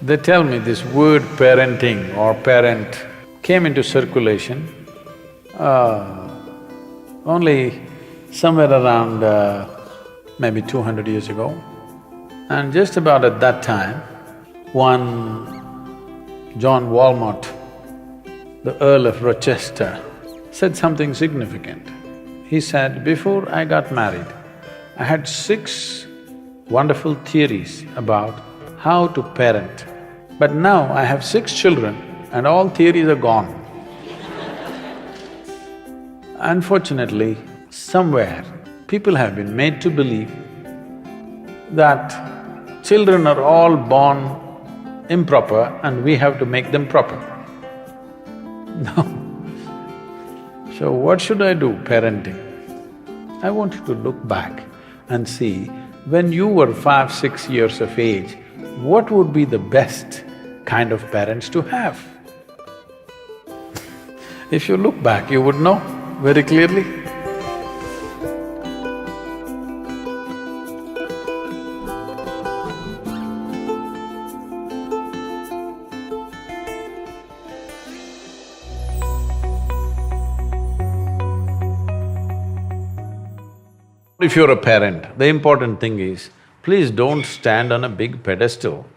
They tell me this word parenting or parent came into circulation only somewhere around maybe 200 years ago. And just about at that time, one John Walmart, the Earl of Rochester, said something significant. He said, before I got married, I had 6 wonderful theories about how to parent. But now I have 6 children and all theories are gone. Unfortunately, somewhere people have been made to believe that children are all born improper and we have to make them proper. No. So what should I do parenting? I want you to look back and see, when you were 5, 6 years of age, what would be the best kind of parents to have? If you look back, you would know very clearly. If you're a parent, the important thing is, please don't stand on a big pedestal.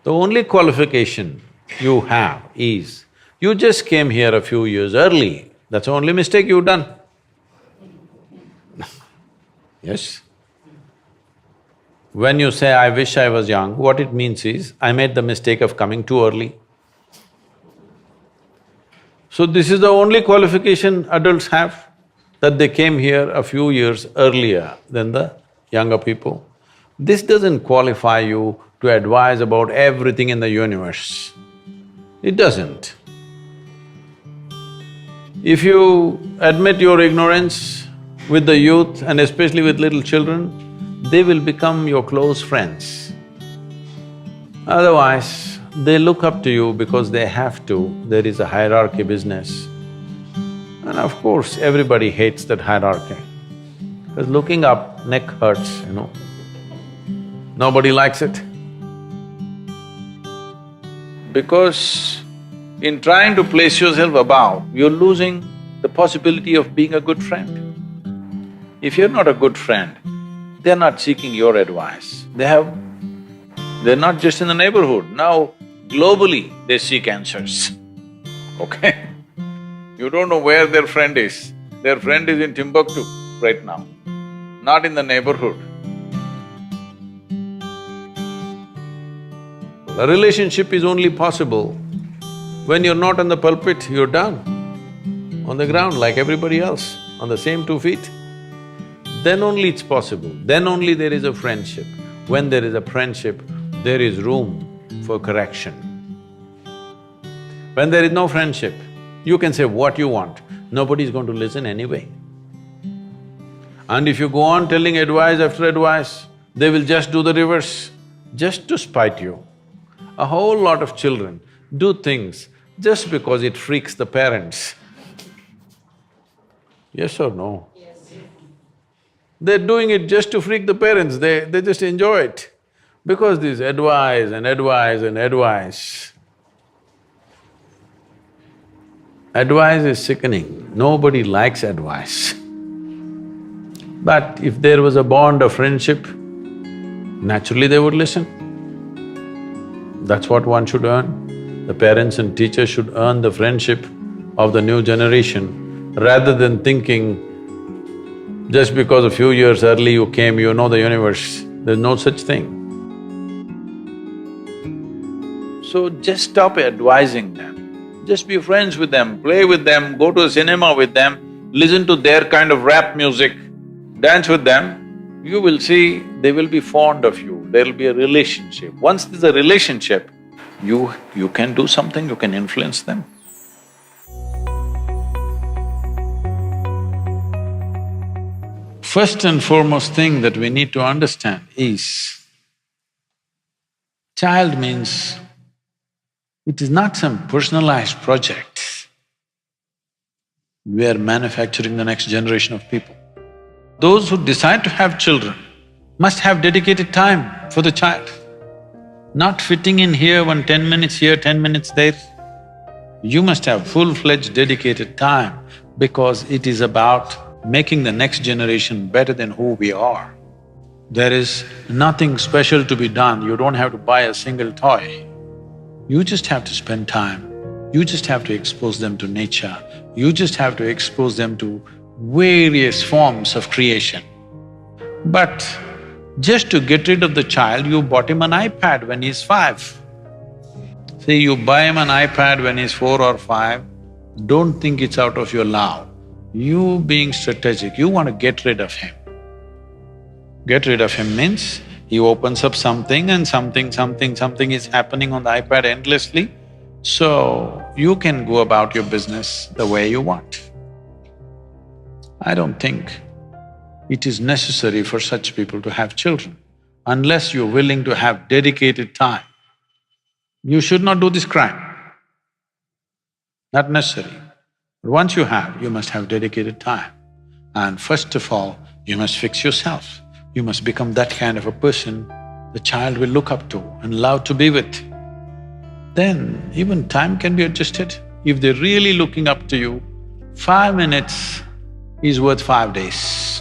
The only qualification you have is, you just came here a few years early, that's the only mistake you've done. Yes? When you say, I wish I was young, what it means is, I made the mistake of coming too early. So this is the only qualification adults have, that they came here a few years earlier than the younger people. This doesn't qualify you to advise about everything in the universe. It doesn't. If you admit your ignorance with the youth and especially with little children, they will become your close friends. Otherwise, they look up to you because they have to, there is a hierarchy business. And of course, everybody hates that hierarchy, because looking up, neck hurts, you know. Nobody likes it. Because in trying to place yourself above, you're losing the possibility of being a good friend. If you're not a good friend, they're not seeking your advice. They're not just in the neighborhood, now globally they seek answers, okay? You don't know where their friend is. Their friend is in Timbuktu right now, not in the neighborhood. A relationship is only possible when you're not on the pulpit, you're down on the ground like everybody else, on the same 2 feet. Then only it's possible, then only there is a friendship. When there is a friendship, there is room for correction. When there is no friendship, you can say what you want, nobody's going to listen anyway. And if you go on telling advice after advice, they will just do the reverse, just to spite you. A whole lot of children do things just because it freaks the parents. Yes or no? Yes. They're doing it just to freak the parents, they just enjoy it. Because this advice and advice and advice. Advice is sickening, nobody likes advice. But if there was a bond of friendship, naturally they would listen. That's what one should earn. The parents and teachers should earn the friendship of the new generation, rather than thinking, just because a few years early you came, you know the universe. There's no such thing. So just stop advising them. Just be friends with them, play with them, go to a cinema with them, listen to their kind of rap music, dance with them. You will see they will be fond of you, there'll be a relationship. Once there's a relationship, you can do something, you can influence them. First and foremost thing that we need to understand is, child means it is not some personalized project. We are manufacturing the next generation of people. Those who decide to have children must have dedicated time for the child. not fitting in here, 10 minutes here, 10 minutes there. You must have full-fledged dedicated time because it is about making the next generation better than who we are. There is nothing special to be done, you don't have to buy a single toy. You just have to spend time, you just have to expose them to nature, you just have to expose them to various forms of creation. But just to get rid of the child, you bought him an iPad when he's 5. See, you buy him an iPad when he's 4 or 5, don't think it's out of your love. You being strategic, you want to get rid of him. Get rid of him means he opens up something and something is happening on the iPad endlessly, so you can go about your business the way you want. I don't think it is necessary for such people to have children, unless you're willing to have dedicated time. You should not do this crime, not necessary. But once you have, you must have dedicated time. And first of all, you must fix yourself. You must become that kind of a person the child will look up to and love to be with. Then even time can be adjusted. If they're really looking up to you, 5 minutes is worth 5 days.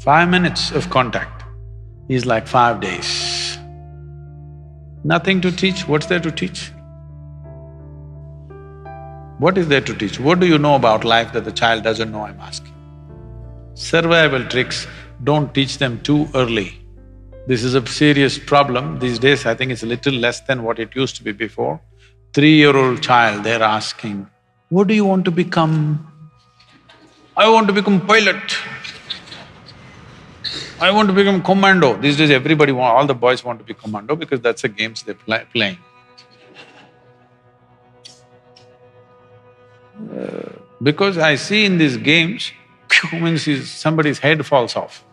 5 minutes of contact is like 5 days. Nothing to teach, what's there to teach? What is there to teach? What do you know about life that the child doesn't know, I'm asking? Survival tricks, don't teach them too early. This is a serious problem. These days, I think it's a little less than what it used to be before. 3-year-old child, they're asking, what do you want to become? I want to become pilot. I want to become commando. These days all the boys want to be commando because that's the games they're playing. Because I see in these games, means somebody's head falls off.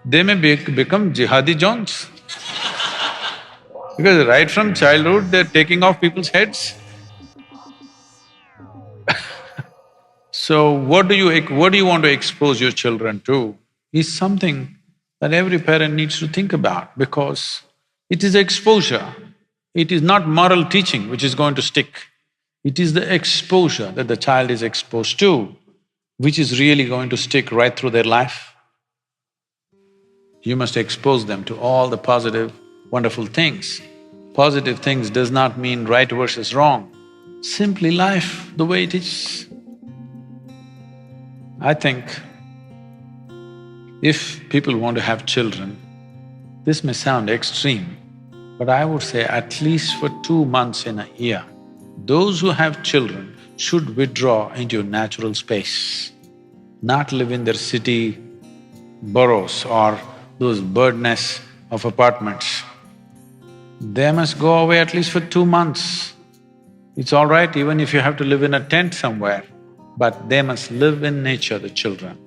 They may become jihadi Johns. Because right from childhood, they're taking off people's heads. So what do you want to expose your children to is something that every parent needs to think about, because it is exposure. It is not moral teaching which is going to stick. It is the exposure that the child is exposed to which is really going to stick right through their life. You must expose them to all the positive, wonderful things. Positive things does not mean right versus wrong, simply life the way it is. I think if people want to have children, this may sound extreme, but I would say at least for 2 months in a year, those who have children should withdraw into a natural space, not live in their city boroughs or those bird nests of apartments. They must go away at least for 2 months. It's all right even if you have to live in a tent somewhere, but they must live in nature, the children.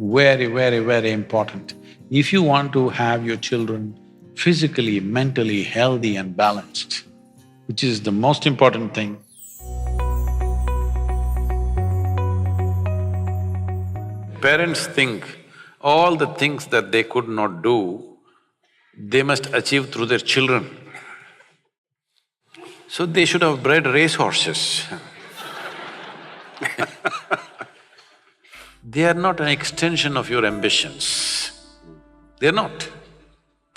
Very, very, very important. If you want to have your children physically, mentally healthy and balanced, which is the most important thing, parents think all the things that they could not do, they must achieve through their children. So they should have bred racehorses. They are not an extension of your ambitions. They're not,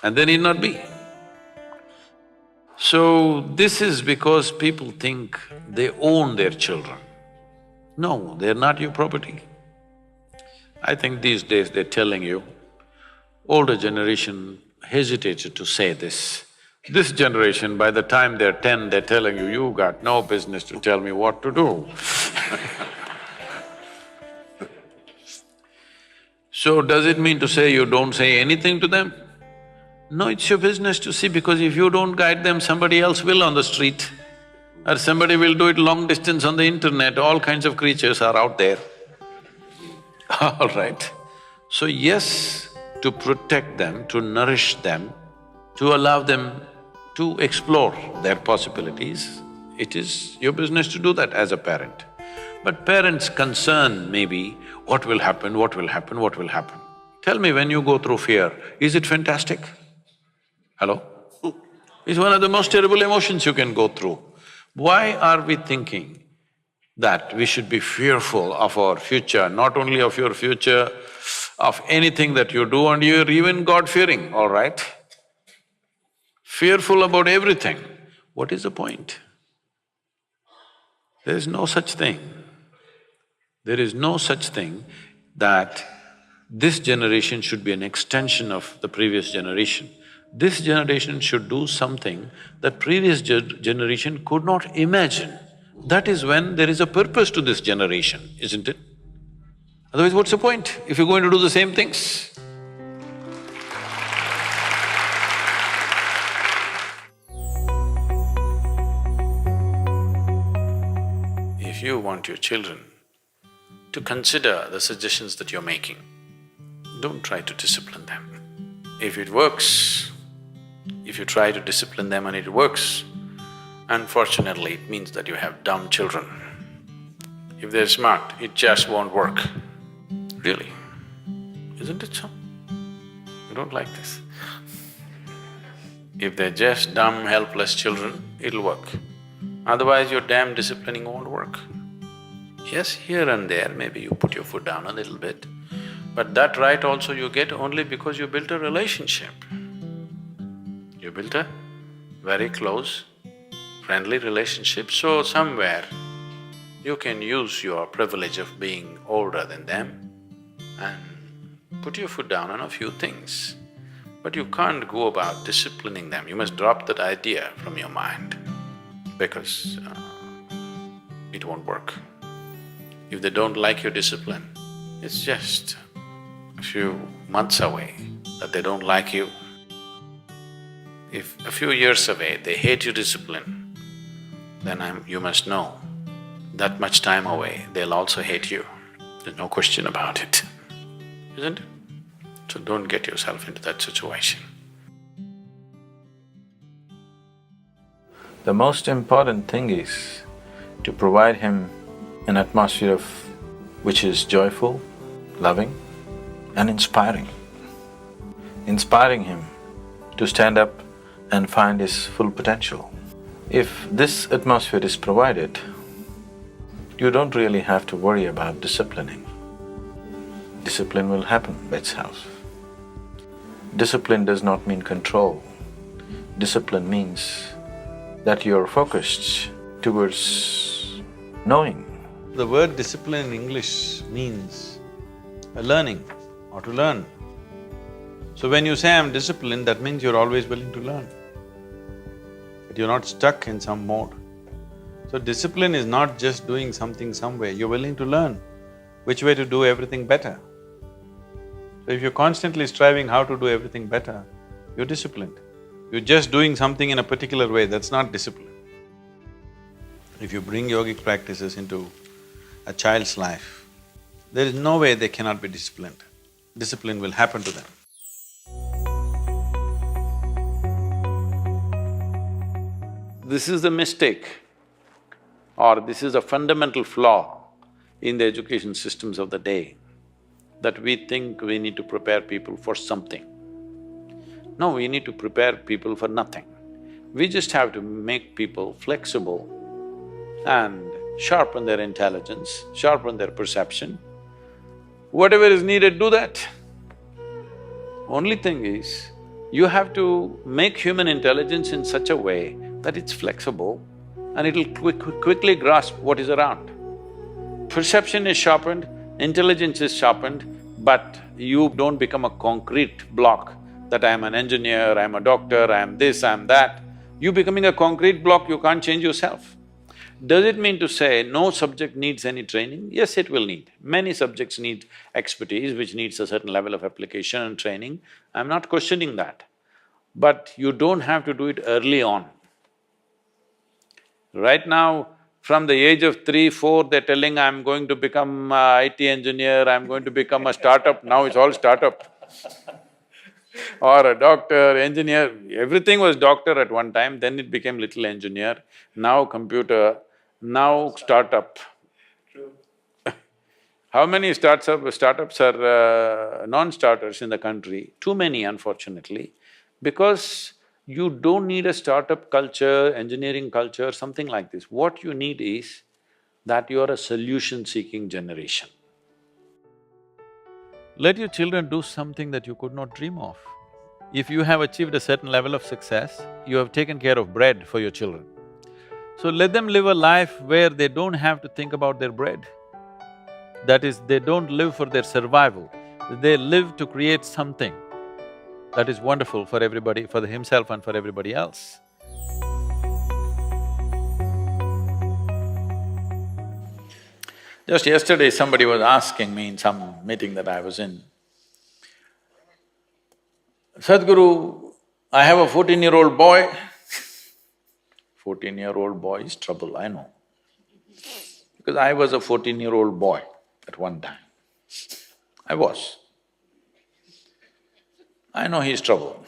and they need not be. So this is because people think they own their children. No, they're not your property. I think these days they're telling you, older generation hesitated to say this. This generation, by the time they're 10, they're telling you, you got no business to tell me what to do. So does it mean to say you don't say anything to them? No, it's your business to see, because if you don't guide them, somebody else will on the street, or somebody will do it long distance on the internet, all kinds of creatures are out there. All right. So yes, to protect them, to nourish them, to allow them to explore their possibilities, it is your business to do that as a parent. But parents' concern may be, what will happen, what will happen, what will happen? Tell me, when you go through fear, is it fantastic? Hello? It's one of the most terrible emotions you can go through. Why are we thinking that we should be fearful of our future, not only of your future, of anything that you do, and you're even God-fearing, all right? Fearful about everything. What is the point? There is no such thing. There is no such thing that this generation should be an extension of the previous generation. This generation should do something that previous generation could not imagine. That is when there is a purpose to this generation, isn't it? Otherwise, what's the point if you're going to do the same things? If you want your children to consider the suggestions that you're making, don't try to discipline them. If it works, if you try to discipline them and it works, unfortunately, it means that you have dumb children. If they're smart, it just won't work. Really, isn't it so? You don't like this. If they're just dumb, helpless children, it'll work. Otherwise, your damn disciplining won't work. Yes, here and there, maybe you put your foot down a little bit, but that right also you get only because you built a relationship. You built a very close, friendly relationship, so somewhere you can use your privilege of being older than them and put your foot down on a few things. But you can't go about disciplining them, you must drop that idea from your mind because it won't work. If they don't like your discipline, it's just a few months away that they don't like you. If a few years away they hate your discipline, then you must know that much time away they'll also hate you. There's no question about it, isn't it? So don't get yourself into that situation. The most important thing is to provide him an atmosphere which is joyful, loving and inspiring. Inspiring him to stand up and find his full potential. If this atmosphere is provided, you don't really have to worry about disciplining. Discipline will happen by itself. Discipline does not mean control. Discipline means that you're focused towards knowing. The word discipline in English means a learning or to learn. So when you say, I'm disciplined, that means you're always willing to learn. But you're not stuck in some mode. So discipline is not just doing something some way, you're willing to learn which way to do everything better. So if you're constantly striving how to do everything better, you're disciplined. You're just doing something in a particular way, that's not discipline. If you bring yogic practices into a child's life, there is no way they cannot be disciplined. Discipline will happen to them. This is the mistake, or this is a fundamental flaw in the education systems of the day, that we think we need to prepare people for something. No, we need to prepare people for nothing. We just have to make people flexible and sharpen their intelligence, sharpen their perception. Whatever is needed, do that. Only thing is, you have to make human intelligence in such a way that it's flexible and it'll quickly grasp what is around. Perception is sharpened, intelligence is sharpened, but you don't become a concrete block that I'm an engineer, I'm a doctor, I'm this, I'm that. You becoming a concrete block, you can't change yourself. Does it mean to say no subject needs any training? Yes, it will need. Many subjects need expertise, which needs a certain level of application and training. I'm not questioning that. But you don't have to do it early on. Right now, from the age of 3, 4, they're telling, I'm going to become a IT engineer, I'm going to become a startup, now it's all startup. Or a doctor, engineer, everything was doctor at one time, then it became little engineer, now computer, now startup. True. How many startups are non-starters in the country? Too many, unfortunately, because You don't need a startup culture, engineering culture, something like this. What you need is that you are a solution-seeking generation. Let your children do something that you could not dream of. If you have achieved a certain level of success, you have taken care of bread for your children. So let them live a life where they don't have to think about their bread. That is, they don't live for their survival, they live to create something that is wonderful for everybody, for himself and for everybody else. Just yesterday, somebody was asking me in some meeting that I was in, Sadhguru, I have a 14-year-old boy. 14-year-old boy is trouble, I know. Because I was a 14-year-old boy at one time. I was. I know he's trouble.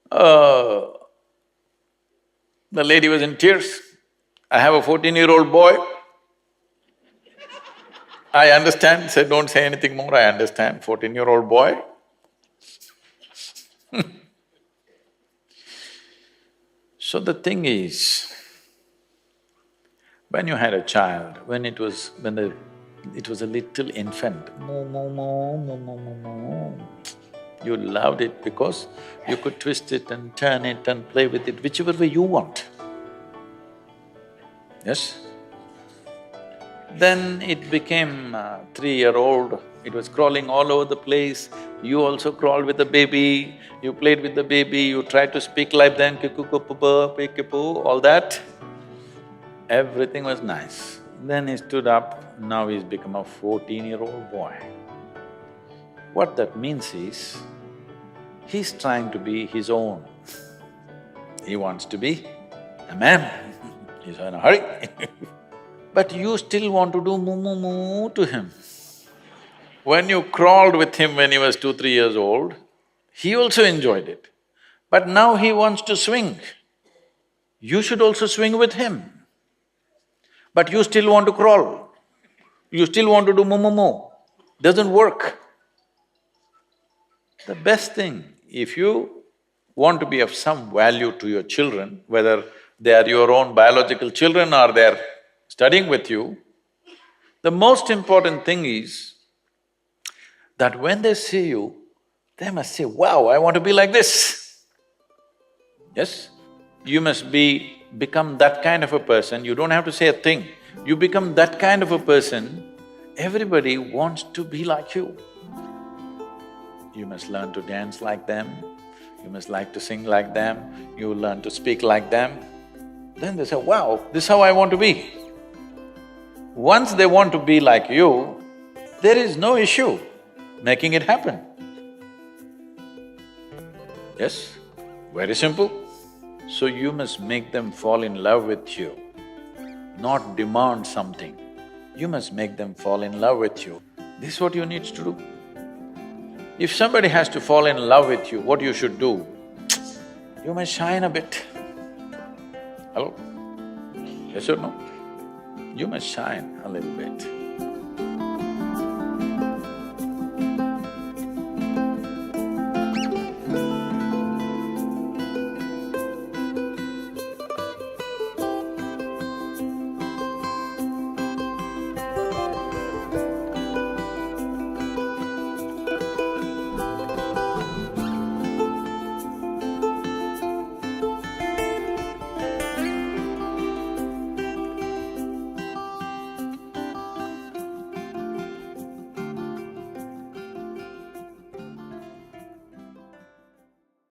The lady was in tears. I have a 14-year-old boy. I understand, said, don't say anything more, I understand, 14-year-old boy. So the thing is, when you had a child, when it was a little infant, moo, moo, moo, moo, moo, moo, moo, you loved it because you could twist it and turn it and play with it whichever way you want. Yes? Then it became 3-year-old, it was crawling all over the place, you also crawled with the baby, you played with the baby, you tried to speak like them, all that. Everything was nice. Then he stood up, now he's become a 14-year-old boy. What that means is, he's trying to be his own. He wants to be a man, he's in a hurry. But you still want to do moo moo moo to him. When you crawled with him when he was 2, 3 years old, he also enjoyed it. But now he wants to swing. You should also swing with him. But you still want to crawl. You still want to do moo moo moo. Doesn't work. The best thing, if you want to be of some value to your children, whether they are your own biological children or they're studying with you, the most important thing is that when they see you, they must say, wow, I want to be like this. Yes? You must become that kind of a person, you don't have to say a thing. You become that kind of a person, everybody wants to be like you. You must learn to dance like them, you must like to sing like them, you learn to speak like them. Then they say, wow, this is how I want to be. Once they want to be like you, there is no issue making it happen. Yes? Very simple. So you must make them fall in love with you, not demand something. You must make them fall in love with you. This is what you need to do. If somebody has to fall in love with you, what you should do? You must shine a bit. Hello? Yes or no? You must shine a little bit.